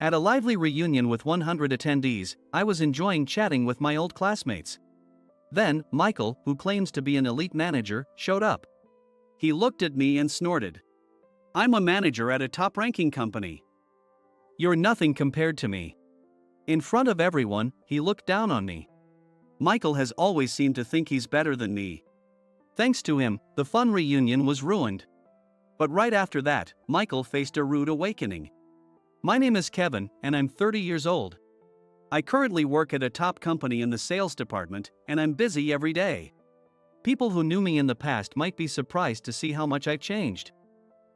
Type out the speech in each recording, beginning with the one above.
At a lively reunion with 100 attendees, I was enjoying chatting with my old classmates. Then, Michael, who claims to be an elite manager, showed up. He looked at me and snorted. "I'm a manager at a top-ranking company. You're nothing compared to me." In front of everyone, he looked down on me. Michael has always seemed to think he's better than me. Thanks to him, the fun reunion was ruined. But right after that, Michael faced a rude awakening. "My name is Kevin, and I'm 30 years old. I currently work at a top company in the sales department, and I'm busy every day. People who knew me in the past might be surprised to see how much I've changed.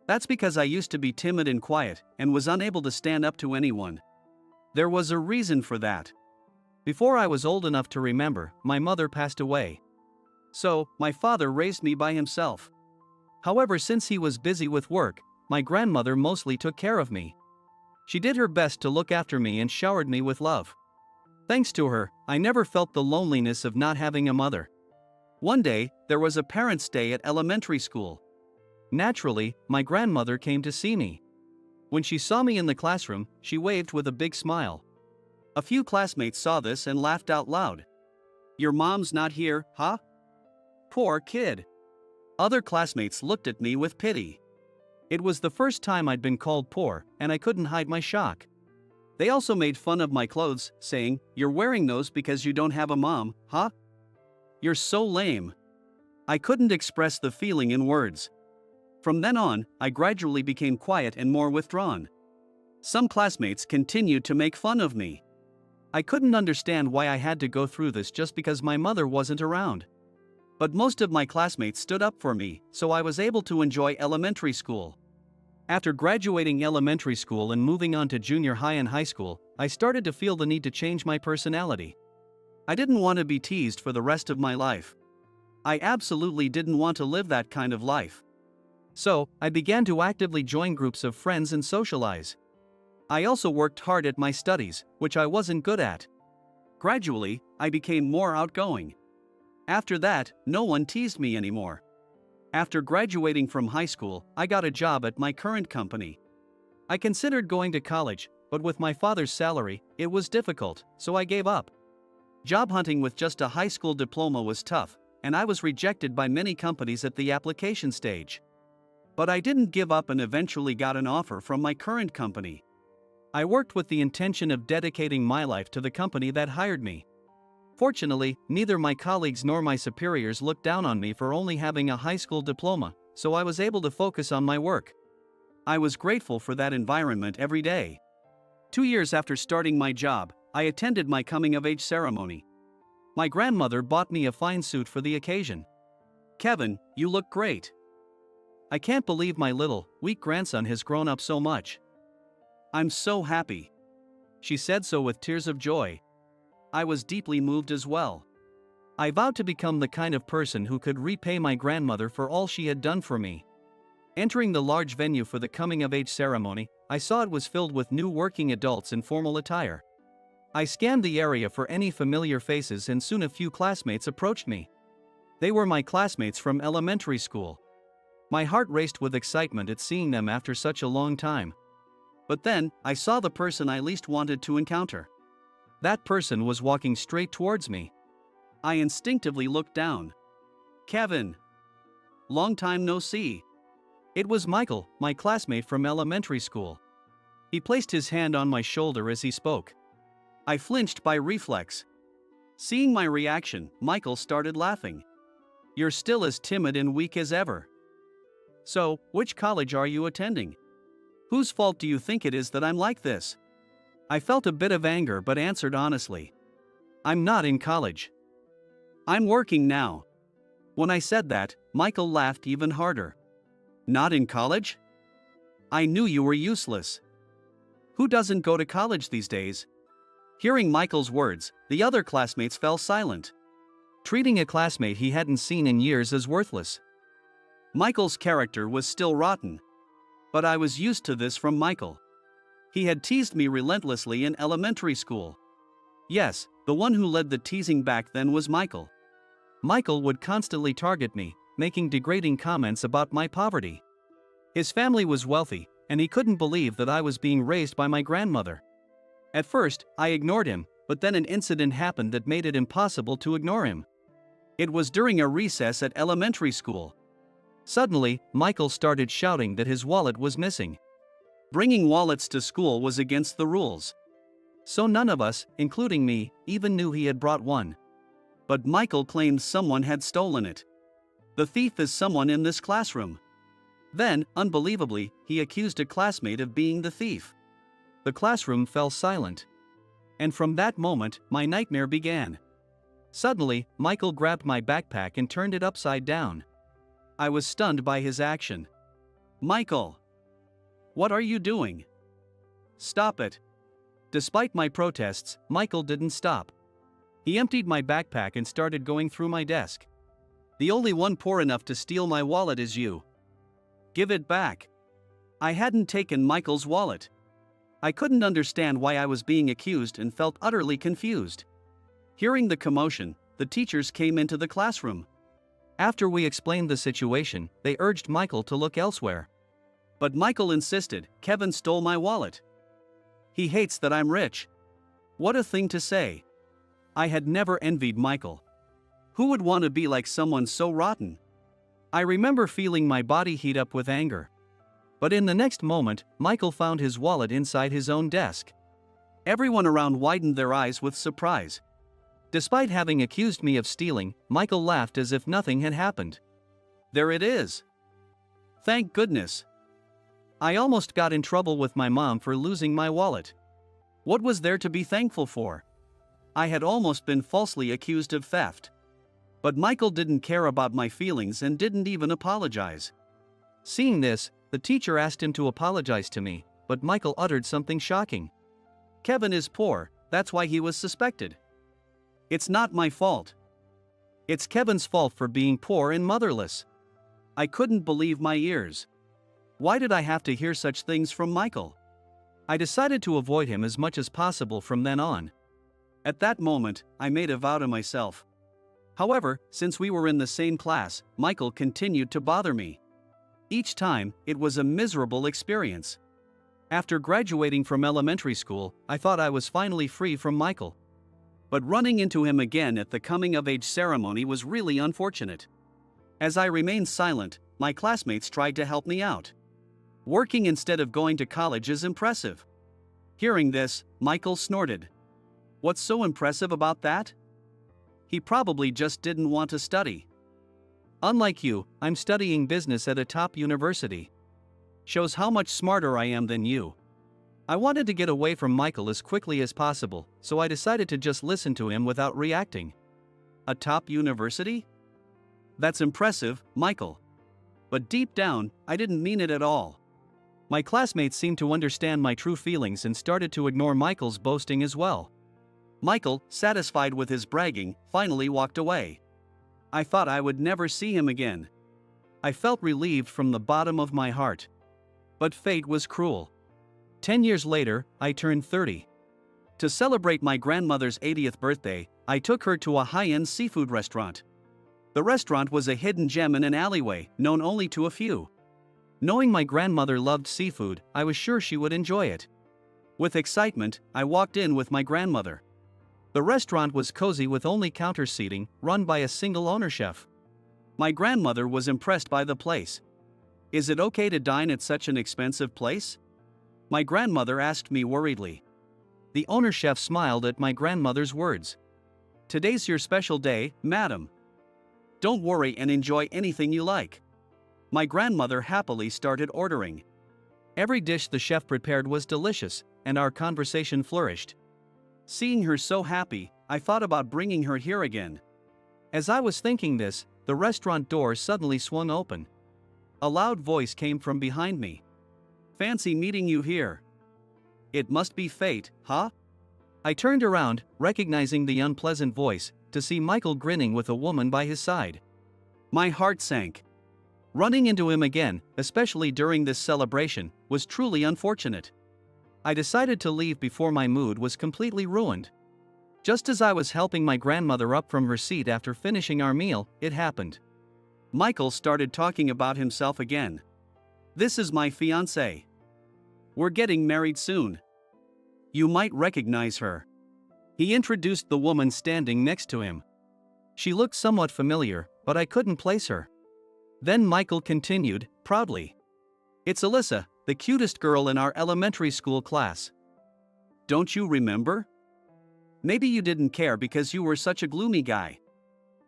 That's because I used to be timid and quiet, and was unable to stand up to anyone. There was a reason for that. Before I was old enough to remember, my mother passed away. So, my father raised me by himself. However, since he was busy with work, my grandmother mostly took care of me. She did her best to look after me and showered me with love. Thanks to her, I never felt the loneliness of not having a mother. One day, there was a parents' day at elementary school. Naturally, my grandmother came to see me. When she saw me in the classroom, she waved with a big smile. A few classmates saw this and laughed out loud. "Your mom's not here, huh? Poor kid." Other classmates looked at me with pity. It was the first time I'd been called poor, and I couldn't hide my shock. They also made fun of my clothes, saying, "You're wearing those because you don't have a mom, huh? You're so lame." I couldn't express the feeling in words. From then on, I gradually became quiet and more withdrawn. Some classmates continued to make fun of me. I couldn't understand why I had to go through this just because my mother wasn't around. But most of my classmates stood up for me, so I was able to enjoy elementary school. After graduating elementary school and moving on to junior high and high school, I started to feel the need to change my personality. I didn't want to be teased for the rest of my life. I absolutely didn't want to live that kind of life. So, I began to actively join groups of friends and socialize. I also worked hard at my studies, which I wasn't good at. Gradually, I became more outgoing. After that, no one teased me anymore. After graduating from high school, I got a job at my current company. I considered going to college, but with my father's salary, it was difficult, so I gave up. Job hunting with just a high school diploma was tough, and I was rejected by many companies at the application stage. But I didn't give up and eventually got an offer from my current company. I worked with the intention of dedicating my life to the company that hired me. Fortunately, neither my colleagues nor my superiors looked down on me for only having a high school diploma, so I was able to focus on my work. I was grateful for that environment every day. 2 years after starting my job, I attended my coming-of-age ceremony. My grandmother bought me a fine suit for the occasion. "Kevin, you look great. I can't believe my little, weak grandson has grown up so much. I'm so happy." She said so with tears of joy. I was deeply moved as well. I vowed to become the kind of person who could repay my grandmother for all she had done for me. Entering the large venue for the coming-of-age ceremony, I saw it was filled with new working adults in formal attire. I scanned the area for any familiar faces and soon a few classmates approached me. They were my classmates from elementary school. My heart raced with excitement at seeing them after such a long time. But then, I saw the person I least wanted to encounter. That person was walking straight towards me. I instinctively looked down. "Kevin. Long time no see." It was Michael, my classmate from elementary school. He placed his hand on my shoulder as he spoke. I flinched by reflex. Seeing my reaction, Michael started laughing. "You're still as timid and weak as ever. So, which college are you attending? Whose fault do you think it is that I'm like this?" I felt a bit of anger but answered honestly. "I'm not in college. I'm working now." When I said that, Michael laughed even harder. "Not in college? I knew you were useless. Who doesn't go to college these days?" Hearing Michael's words, the other classmates fell silent. Treating a classmate he hadn't seen in years as worthless. Michael's character was still rotten. But I was used to this from Michael. He had teased me relentlessly in elementary school. Yes, the one who led the teasing back then was Michael. Michael would constantly target me, making degrading comments about my poverty. His family was wealthy, and he couldn't believe that I was being raised by my grandmother. At first, I ignored him, but then an incident happened that made it impossible to ignore him. It was during a recess at elementary school. Suddenly, Michael started shouting that his wallet was missing. Bringing wallets to school was against the rules. So none of us, including me, even knew he had brought one. But Michael claimed someone had stolen it. The thief is someone in this classroom. Then, unbelievably, he accused a classmate of being the thief. The classroom fell silent. And from that moment, my nightmare began. Suddenly, Michael grabbed my backpack and turned it upside down. I was stunned by his action. "Michael! What are you doing? Stop it!" Despite my protests, Michael didn't stop. He emptied my backpack and started going through my desk. "The only one poor enough to steal my wallet is you. Give it back." I hadn't taken Michael's wallet. I couldn't understand why I was being accused and felt utterly confused. Hearing the commotion, the teachers came into the classroom. After we explained the situation, they urged Michael to look elsewhere. But Michael insisted. "Kevin stole my wallet. He hates that I'm rich." What a thing to say. I had never envied Michael. Who would want to be like someone so rotten? I remember feeling my body heat up with anger. But in the next moment, Michael found his wallet inside his own desk. Everyone around widened their eyes with surprise. Despite having accused me of stealing, Michael laughed as if nothing had happened. "There it is. Thank goodness." I almost got in trouble with my mom for losing my wallet. What was there to be thankful for? I had almost been falsely accused of theft. But Michael didn't care about my feelings and didn't even apologize. Seeing this, the teacher asked him to apologize to me, but Michael uttered something shocking. "Kevin is poor, that's why he was suspected. It's not my fault. It's Kevin's fault for being poor and motherless." I couldn't believe my ears. Why did I have to hear such things from Michael? I decided to avoid him as much as possible from then on. At that moment, I made a vow to myself. However, since we were in the same class, Michael continued to bother me. Each time, it was a miserable experience. After graduating from elementary school, I thought I was finally free from Michael. But running into him again at the coming-of-age ceremony was really unfortunate. As I remained silent, my classmates tried to help me out. Working instead of going to college is impressive. Hearing this, Michael snorted. "What's so impressive about that? He probably just didn't want to study. Unlike you, I'm studying business at a top university. Shows how much smarter I am than you." I wanted to get away from Michael as quickly as possible, so I decided to just listen to him without reacting. A top university? That's impressive, Michael. But deep down, I didn't mean it at all. My classmates seemed to understand my true feelings and started to ignore Michael's boasting as well. Michael, satisfied with his bragging, finally walked away. I thought I would never see him again. I felt relieved from the bottom of my heart. But fate was cruel. 10 years later, I turned 30. To celebrate my grandmother's 80th birthday, I took her to a high-end seafood restaurant. The restaurant was a hidden gem in an alleyway, known only to a few. Knowing my grandmother loved seafood, I was sure she would enjoy it. With excitement, I walked in with my grandmother. The restaurant was cozy with only counter seating, run by a single owner chef. My grandmother was impressed by the place. "Is it okay to dine at such an expensive place?" my grandmother asked me worriedly. The owner chef smiled at my grandmother's words. "Today's your special day, madam. Don't worry and enjoy anything you like." My grandmother happily started ordering. Every dish the chef prepared was delicious, and our conversation flourished. Seeing her so happy, I thought about bringing her here again. As I was thinking this, the restaurant door suddenly swung open. A loud voice came from behind me. "Fancy meeting you here. It must be fate, huh?" I turned around, recognizing the unpleasant voice, to see Michael grinning with a woman by his side. My heart sank. Running into him again, especially during this celebration, was truly unfortunate. I decided to leave before my mood was completely ruined. Just as I was helping my grandmother up from her seat after finishing our meal, it happened. Michael started talking about himself again. "This is my fiancée. We're getting married soon. You might recognize her." He introduced the woman standing next to him. She looked somewhat familiar, but I couldn't place her. Then Michael continued, proudly. "It's Alyssa, the cutest girl in our elementary school class. Don't you remember? Maybe you didn't care because you were such a gloomy guy."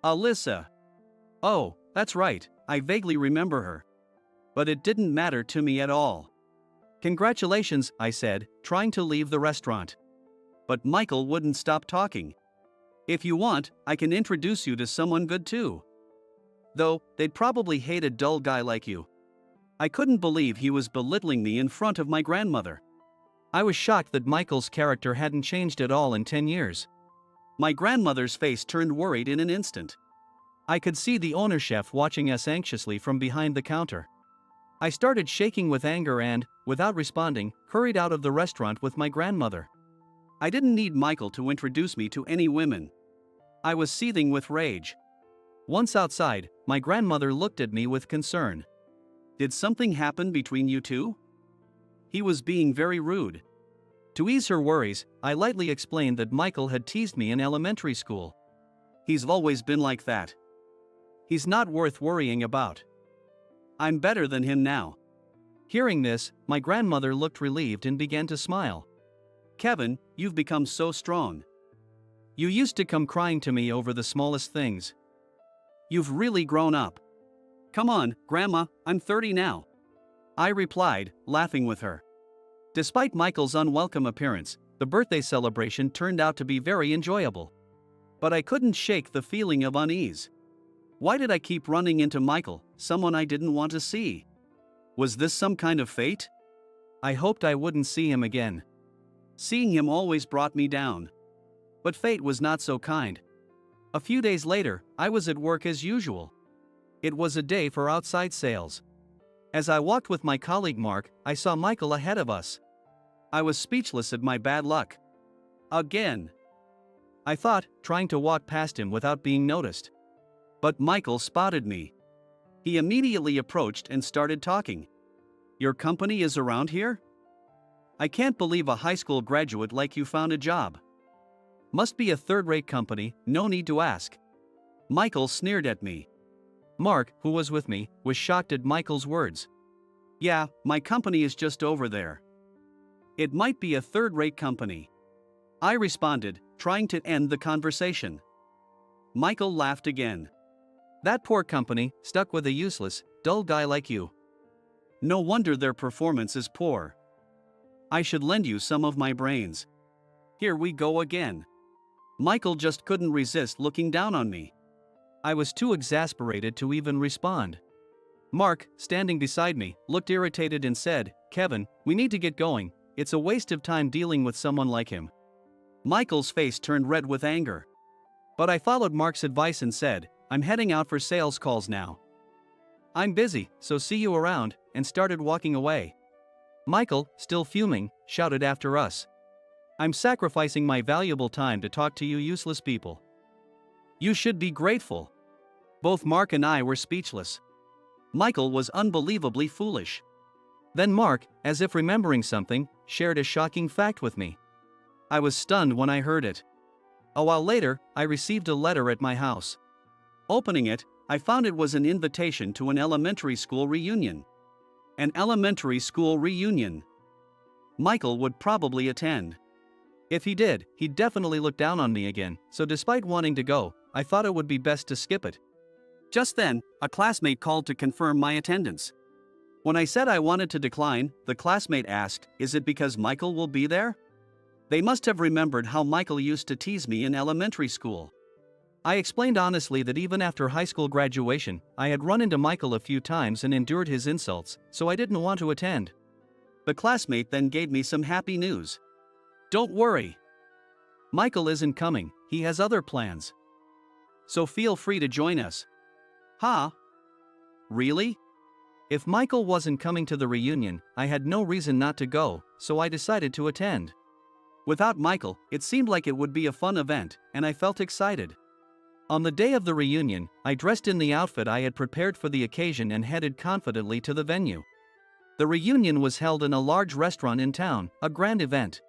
Alyssa. Oh, that's right, I vaguely remember her. But it didn't matter to me at all. "Congratulations," I said, trying to leave the restaurant. But Michael wouldn't stop talking. "If you want, I can introduce you to someone good too. Though, they'd probably hate a dull guy like you." I couldn't believe he was belittling me in front of my grandmother. I was shocked that Michael's character hadn't changed at all in 10 years. My grandmother's face turned worried in an instant. I could see the owner chef watching us anxiously from behind the counter. I started shaking with anger and, without responding, hurried out of the restaurant with my grandmother. I didn't need Michael to introduce me to any women. I was seething with rage. Once outside, my grandmother looked at me with concern. "Did something happen between you two?" He was being very rude. To ease her worries, I lightly explained that Michael had teased me in elementary school. "He's always been like that. He's not worth worrying about. I'm better than him now." Hearing this, my grandmother looked relieved and began to smile. "Kevin, you've become so strong. You used to come crying to me over the smallest things. You've really grown up." "Come on, Grandma, I'm 30 now," I replied, laughing with her. Despite Michael's unwelcome appearance, the birthday celebration turned out to be very enjoyable. But I couldn't shake the feeling of unease. Why did I keep running into Michael, someone I didn't want to see? Was this some kind of fate? I hoped I wouldn't see him again. Seeing him always brought me down. But fate was not so kind. A few days later, I was at work as usual. It was a day for outside sales. As I walked with my colleague Mark, I saw Michael ahead of us. I was speechless at my bad luck. Again, I thought, trying to walk past him without being noticed. But Michael spotted me. He immediately approached and started talking. "Your company is around here? I can't believe a high school graduate like you found a job. Must be a third-rate company, no need to ask." Michael sneered at me. Mark, who was with me, was shocked at Michael's words. "Yeah, my company is just over there. It might be a third-rate company," I responded, trying to end the conversation. Michael laughed again. "That poor company, stuck with a useless, dull guy like you. No wonder their performance is poor. I should lend you some of my brains." Here we go again. Michael just couldn't resist looking down on me. I was too exasperated to even respond. Mark, standing beside me, looked irritated and said, "Kevin, we need to get going. It's a waste of time dealing with someone like him." Michael's face turned red with anger. But I followed Mark's advice and said, "I'm heading out for sales calls now. I'm busy, so see you around," and started walking away. Michael, still fuming, shouted after us, "I'm sacrificing my valuable time to talk to you useless people. You should be grateful." Both Mark and I were speechless. Michael was unbelievably foolish. Then Mark, as if remembering something, shared a shocking fact with me. I was stunned when I heard it. A while later, I received a letter at my house. Opening it, I found it was an invitation to an elementary school reunion. An elementary school reunion. Michael would probably attend. If he did, he'd definitely look down on me again, so despite wanting to go, I thought it would be best to skip it. Just then, a classmate called to confirm my attendance. When I said I wanted to decline, the classmate asked, "Is it because Michael will be there?" They must have remembered how Michael used to tease me in elementary school. I explained honestly that even after high school graduation, I had run into Michael a few times and endured his insults, so I didn't want to attend. The classmate then gave me some happy news. "Don't worry. Michael isn't coming, he has other plans. So feel free to join us." Huh? Really? If Michael wasn't coming to the reunion, I had no reason not to go, so I decided to attend. Without Michael, it seemed like it would be a fun event, and I felt excited. On the day of the reunion, I dressed in the outfit I had prepared for the occasion and headed confidently to the venue. The reunion was held in a large restaurant in town, a grand event.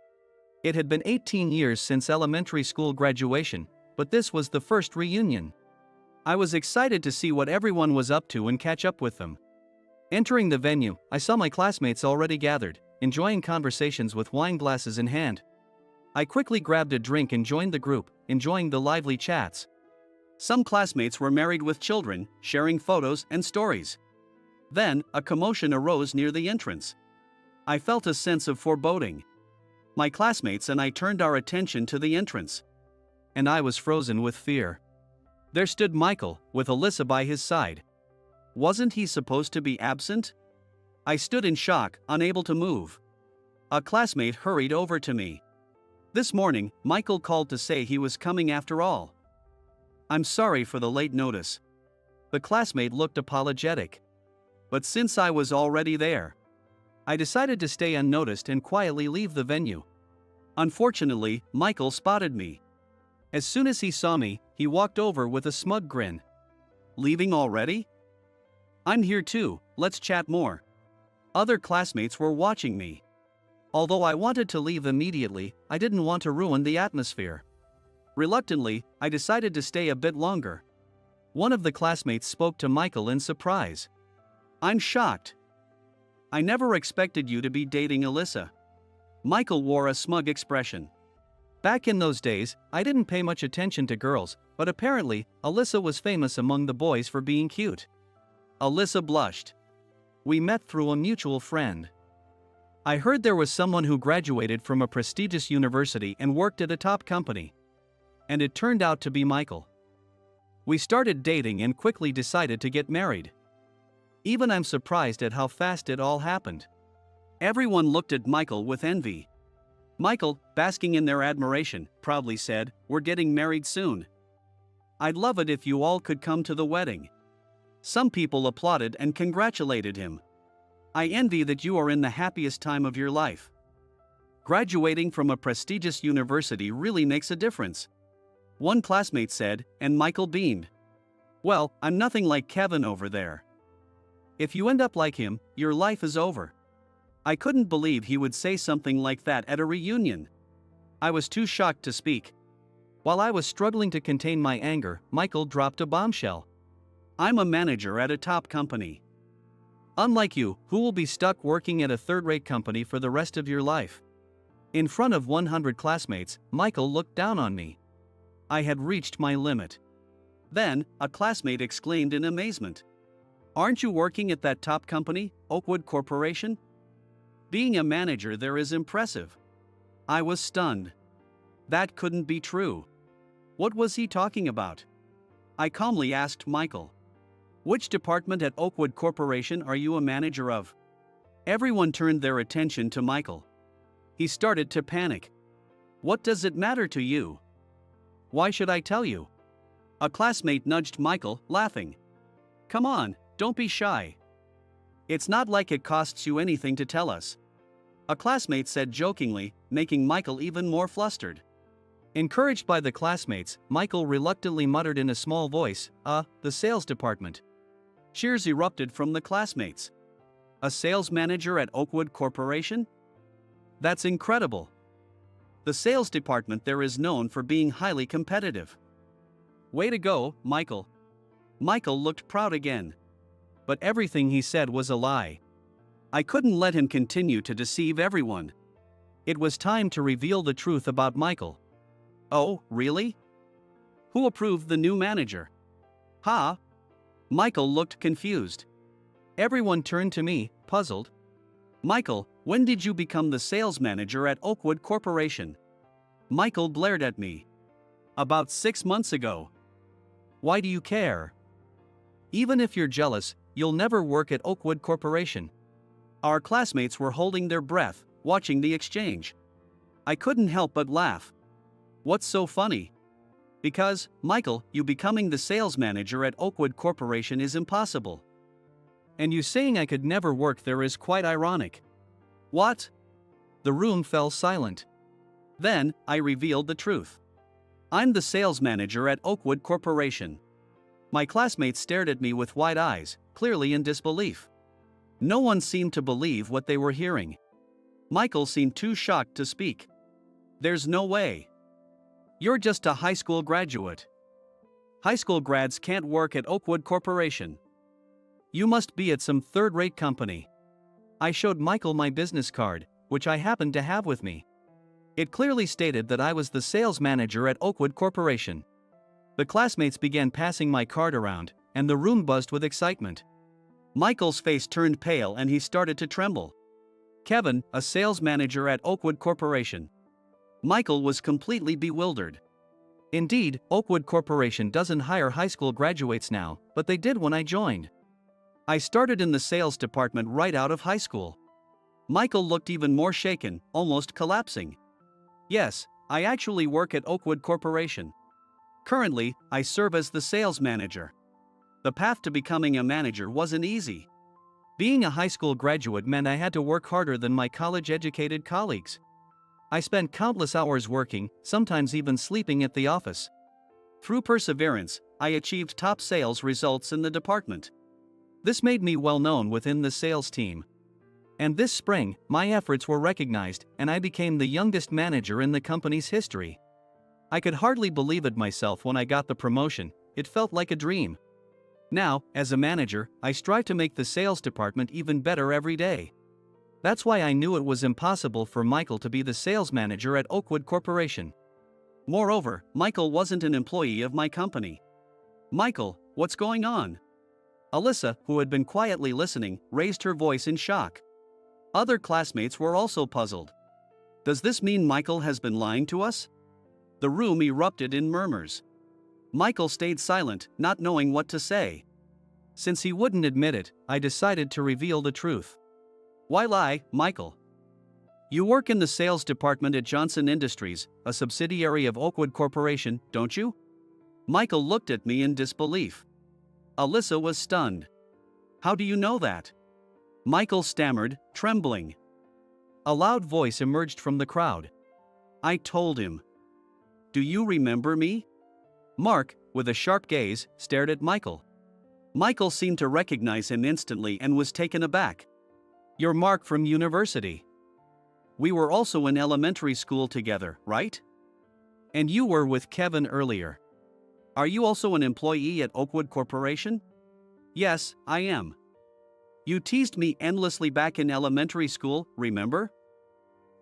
It had been 18 years since elementary school graduation, but this was the first reunion. I was excited to see what everyone was up to and catch up with them. Entering the venue, I saw my classmates already gathered, enjoying conversations with wine glasses in hand. I quickly grabbed a drink and joined the group, enjoying the lively chats. Some classmates were married with children, sharing photos and stories. Then, a commotion arose near the entrance. I felt a sense of foreboding. My classmates and I turned our attention to the entrance. And I was frozen with fear. There stood Michael, with Alyssa by his side. Wasn't he supposed to be absent? I stood in shock, unable to move. A classmate hurried over to me. This morning, Michael called to say he was coming after all. I'm sorry for the late notice. The classmate looked apologetic. But since I was already there, I decided to stay unnoticed and quietly leave the venue. Unfortunately, Michael spotted me. As soon as he saw me, he walked over with a smug grin. Leaving already? I'm here too, let's chat more. Other classmates were watching me. Although I wanted to leave immediately, I didn't want to ruin the atmosphere. Reluctantly, I decided to stay a bit longer. One of the classmates spoke to Michael in surprise. I'm shocked. I never expected you to be dating Alyssa. Michael wore a smug expression. Back in those days, I didn't pay much attention to girls, but apparently, Alyssa was famous among the boys for being cute. Alyssa blushed. We met through a mutual friend. I heard there was someone who graduated from a prestigious university and worked at a top company. And it turned out to be Michael. We started dating and quickly decided to get married. Even I'm surprised at how fast it all happened. Everyone looked at Michael with envy. Michael, basking in their admiration, proudly said, "We're getting married soon. I'd love it if you all could come to the wedding." Some people applauded and congratulated him. I envy that you are in the happiest time of your life. Graduating from a prestigious university really makes a difference. One classmate said, and Michael beamed. Well, I'm nothing like Kevin over there. If you end up like him, your life is over. I couldn't believe he would say something like that at a reunion. I was too shocked to speak. While I was struggling to contain my anger, Michael dropped a bombshell. I'm a manager at a top company. Unlike you, who will be stuck working at a third-rate company for the rest of your life. In front of 100 classmates, Michael looked down on me. I had reached my limit. Then, a classmate exclaimed in amazement. Aren't you working at that top company, Oakwood Corporation? Being a manager there is impressive. I was stunned. That couldn't be true. What was he talking about? I calmly asked Michael. Which department at Oakwood Corporation are you a manager of? Everyone turned their attention to Michael. He started to panic. What does it matter to you? Why should I tell you? A classmate nudged Michael, laughing. Come on, don't be shy. It's not like it costs you anything to tell us. A classmate said jokingly, making Michael even more flustered. Encouraged by the classmates, Michael reluctantly muttered in a small voice, the sales department. Cheers erupted from the classmates. A sales manager at Oakwood Corporation? That's incredible. The sales department there is known for being highly competitive. Way to go, Michael. Michael looked proud again. But everything he said was a lie. I couldn't let him continue to deceive everyone. It was time to reveal the truth about Michael. Oh, really? Who approved the new manager? Huh? Michael looked confused. Everyone turned to me, puzzled. Michael, when did you become the sales manager at Oakwood Corporation? Michael glared at me. About 6 months ago. Why do you care? Even if you're jealous, you'll never work at Oakwood Corporation. Our classmates were holding their breath, watching the exchange. I couldn't help but laugh. What's so funny? Because, Michael, you becoming the sales manager at Oakwood Corporation is impossible. And you saying I could never work there is quite ironic. What? The room fell silent. Then, I revealed the truth. I'm the sales manager at Oakwood Corporation. My classmates stared at me with wide eyes, clearly in disbelief. No one seemed to believe what they were hearing. Michael seemed too shocked to speak. There's no way. You're just a high school graduate. High school grads can't work at Oakwood Corporation. You must be at some third-rate company. I showed Michael my business card, which I happened to have with me. It clearly stated that I was the sales manager at Oakwood Corporation. The classmates began passing my card around, and the room buzzed with excitement. Michael's face turned pale and he started to tremble. Kevin, a sales manager at Oakwood Corporation. Michael was completely bewildered. Indeed, Oakwood Corporation doesn't hire high school graduates now, but they did when I joined. I started in the sales department right out of high school. Michael looked even more shaken, almost collapsing. Yes, I actually work at Oakwood Corporation. Currently, I serve as the sales manager. The path to becoming a manager wasn't easy. Being a high school graduate meant I had to work harder than my college-educated colleagues. I spent countless hours working, sometimes even sleeping at the office. Through perseverance, I achieved top sales results in the department. This made me well known within the sales team. And this spring, my efforts were recognized, and I became the youngest manager in the company's history. I could hardly believe it myself when I got the promotion. It felt like a dream. Now, as a manager, I strive to make the sales department even better every day. That's why I knew it was impossible for Michael to be the sales manager at Oakwood Corporation. Moreover, Michael wasn't an employee of my company. Michael, what's going on? Alyssa, who had been quietly listening, raised her voice in shock. Other classmates were also puzzled. Does this mean Michael has been lying to us? The room erupted in murmurs. Michael stayed silent, not knowing what to say. Since he wouldn't admit it, I decided to reveal the truth. Why lie, Michael? You work in the sales department at Johnson Industries, a subsidiary of Oakwood Corporation, don't you? Michael looked at me in disbelief. Alyssa was stunned. How do you know that? Michael stammered, trembling. A loud voice emerged from the crowd. I told him. Do you remember me? Mark, with a sharp gaze, stared at Michael. Michael seemed to recognize him instantly and was taken aback. You're Mark from university. We were also in elementary school together, right? And you were with Kevin earlier. Are you also an employee at Oakwood Corporation? Yes, I am. You teased me endlessly back in elementary school, remember?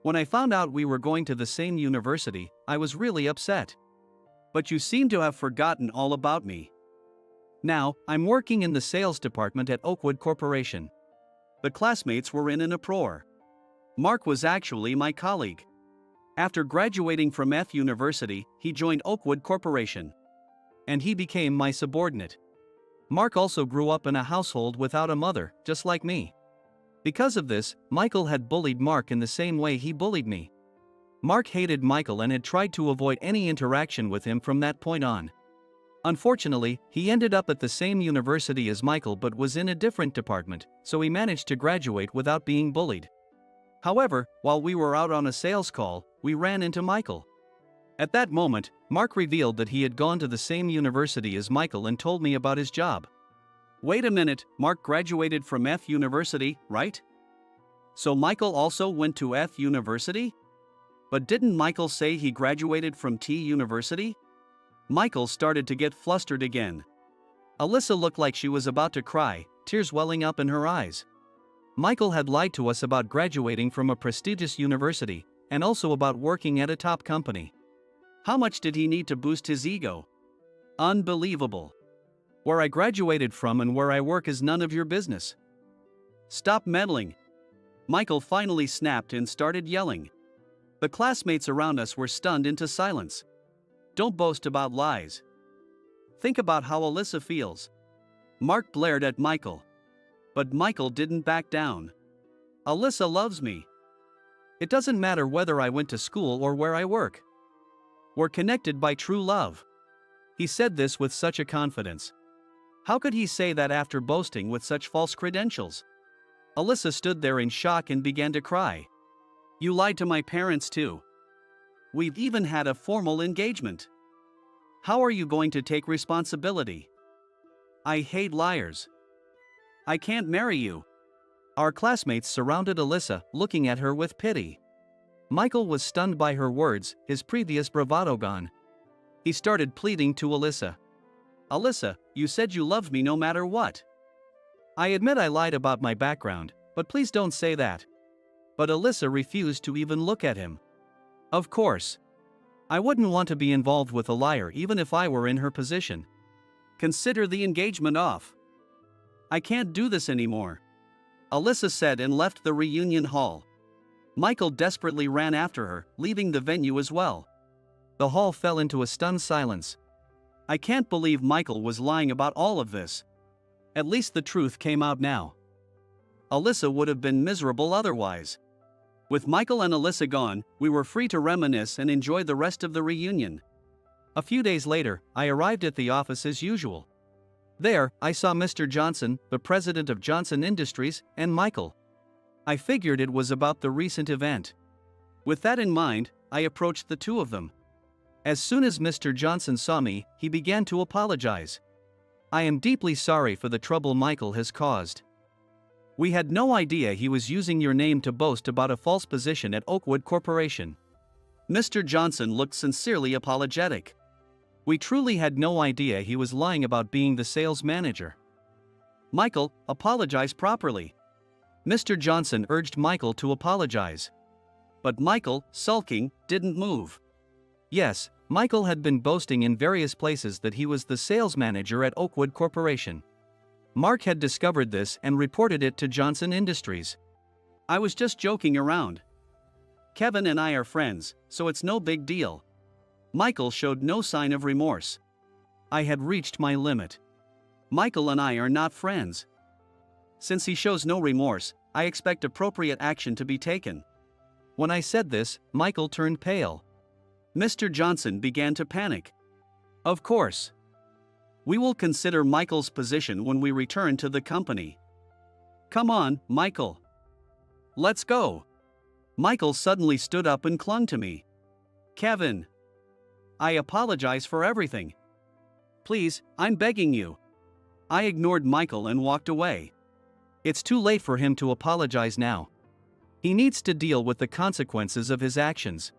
When I found out we were going to the same university, I was really upset. But you seem to have forgotten all about me. Now, I'm working in the sales department at Oakwood Corporation. The classmates were in an uproar. Mark was actually my colleague. After graduating from University, he joined Oakwood Corporation. And he became my subordinate. Mark also grew up in a household without a mother, just like me. Because of this, Michael had bullied Mark in the same way he bullied me. Mark hated Michael and had tried to avoid any interaction with him from that point on. Unfortunately, he ended up at the same university as Michael but was in a different department, so he managed to graduate without being bullied. However, while we were out on a sales call, we ran into Michael. At that moment, Mark revealed that he had gone to the same university as Michael and told me about his job. Wait a minute, Mark graduated from University, right? So Michael also went to University? But didn't Michael say he graduated from University? Michael started to get flustered again. Alyssa looked like she was about to cry, tears welling up in her eyes. Michael had lied to us about graduating from a prestigious university, and also about working at a top company. How much did he need to boost his ego? Unbelievable. Where I graduated from and where I work is none of your business. Stop meddling. Michael finally snapped and started yelling. The classmates around us were stunned into silence. Don't boast about lies. Think about how Alyssa feels. Mark blared at Michael. But Michael didn't back down. Alyssa loves me. It doesn't matter whether I went to school or where I work. We're connected by true love. He said this with such a confidence. How could he say that after boasting with such false credentials? Alyssa stood there in shock and began to cry. You lied to my parents too. We've even had a formal engagement. How are you going to take responsibility? I hate liars. I can't marry you. Our classmates surrounded Alyssa, looking at her with pity. Michael was stunned by her words, his previous bravado gone. He started pleading to Alyssa. Alyssa, you said you loved me no matter what. I admit I lied about my background, but please don't say that. But Alyssa refused to even look at him. Of course. I wouldn't want to be involved with a liar even if I were in her position. Consider the engagement off. I can't do this anymore. Alyssa said and left the reunion hall. Michael desperately ran after her, leaving the venue as well. The hall fell into a stunned silence. I can't believe Michael was lying about all of this. At least the truth came out now. Alyssa would have been miserable otherwise. With Michael and Alyssa gone, we were free to reminisce and enjoy the rest of the reunion. A few days later, I arrived at the office as usual. There, I saw Mr. Johnson, the president of Johnson Industries, and Michael. I figured it was about the recent event. With that in mind, I approached the two of them. As soon as Mr. Johnson saw me, he began to apologize. I am deeply sorry for the trouble Michael has caused. We had no idea he was using your name to boast about a false position at Oakwood Corporation. Mr. Johnson looked sincerely apologetic. We truly had no idea he was lying about being the sales manager. Michael, apologize properly. Mr. Johnson urged Michael to apologize. But Michael, sulking, didn't move. Yes, Michael had been boasting in various places that he was the sales manager at Oakwood Corporation. Mark had discovered this and reported it to Johnson Industries. I was just joking around. Kevin and I are friends, so it's no big deal. Michael showed no sign of remorse. I had reached my limit. Michael and I are not friends. Since he shows no remorse, I expect appropriate action to be taken. When I said this, Michael turned pale. Mr. Johnson began to panic. Of course. We will consider Michael's position when we return to the company. Come on, Michael. Let's go. Michael suddenly stood up and clung to me. Kevin. I apologize for everything. Please, I'm begging you. I ignored Michael and walked away. It's too late for him to apologize now. He needs to deal with the consequences of his actions.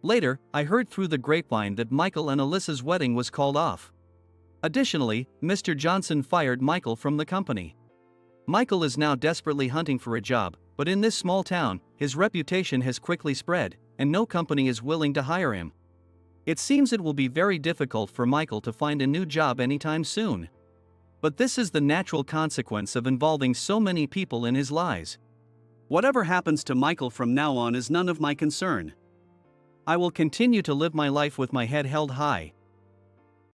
Later, I heard through the grapevine that Michael and Alyssa's wedding was called off. Additionally, Mr. Johnson fired Michael from the company. Michael is now desperately hunting for a job, but in this small town, his reputation has quickly spread, and no company is willing to hire him. It seems it will be very difficult for Michael to find a new job anytime soon. But this is the natural consequence of involving so many people in his lies. Whatever happens to Michael from now on is none of my concern. I will continue to live my life with my head held high,